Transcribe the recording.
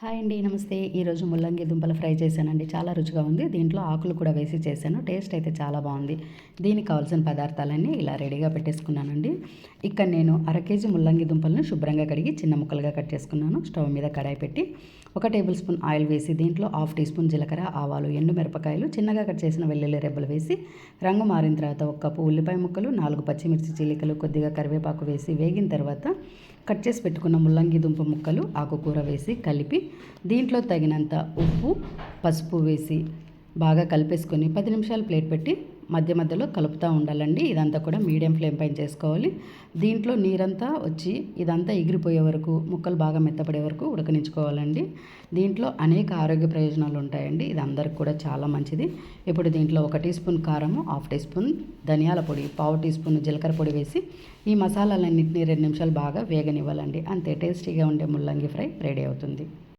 Hi అండి, నమస్తే. ఈరోజు ముల్లంగి దుంపల ఫ్రై చేశానండి. చాలా రుచిగా ఉంది. దీంట్లో ఆకులు కూడా వేసి చేశాను. టేస్ట్ అయితే చాలా బాగుంది. దీనికి కావాల్సిన పదార్థాలన్నీ ఇలా రెడీగా పెట్టేసుకున్నానండి. ఇక్కడ నేను కేజీ ముల్లంగి దుంపలను శుభ్రంగా కడిగి చిన్న ముక్కలుగా కట్ చేసుకున్నాను. స్టవ్ మీద కడాయి పెట్టి 1 టేబుల్ స్పూన్ ఆయిల్ వేసి దీంట్లో 1/2 టీ స్పూన్ జీలకర్ర, ఆవాలు, ఎండుమిరపకాయలు, చిన్నగా కట్ చేసిన వెల్లుల్లి రెబ్బలు వేసి రంగు మారిన తర్వాత 1 కప్పు ఉల్లిపాయ ముక్కలు, 4 పచ్చిమిర్చి చీలికలు, కొద్దిగా కరివేపాకు వేసి వేగిన తర్వాత కట్ చేసి పెట్టుకున్న ముల్లంగి దుంప ముక్కలు, ఆకుకూర వేసి కలిపి దీంట్లో తగినంత ఉప్పు, పసుపు వేసి బాగా కలిపేసుకొని 10 నిమిషాలు ప్లేట్ పెట్టి మధ్య మధ్యలో కలుపుతూ ఉండాలండి. ఇదంతా కూడా మీడియం ఫ్లేమ్ పైన చేసుకోవాలి. దీంట్లో నీరంతా వచ్చి ఇదంతా ఎగిరిపోయే వరకు, ముక్కలు బాగా మెత్తపడే వరకు ఉడకనించుకోవాలండి. దీంట్లో అనేక ఆరోగ్య ప్రయోజనాలు ఉంటాయండి. ఇది అందరికి కూడా చాలా మంచిది. ఇప్పుడు దీంట్లో 1 టీ స్పూన్ కారము, 1/2 టీ స్పూన్ ధనియాల పొడి, 1/4 టీ స్పూన్ జీలకర్ర పొడి వేసి ఈ మసాలాలన్నింటినీ 2 నిమిషాలు బాగా వేగనివ్వాలండి. అంతే, టేస్టీగా ఉండే ముల్లంగి ఫ్రై రెడీ అవుతుంది.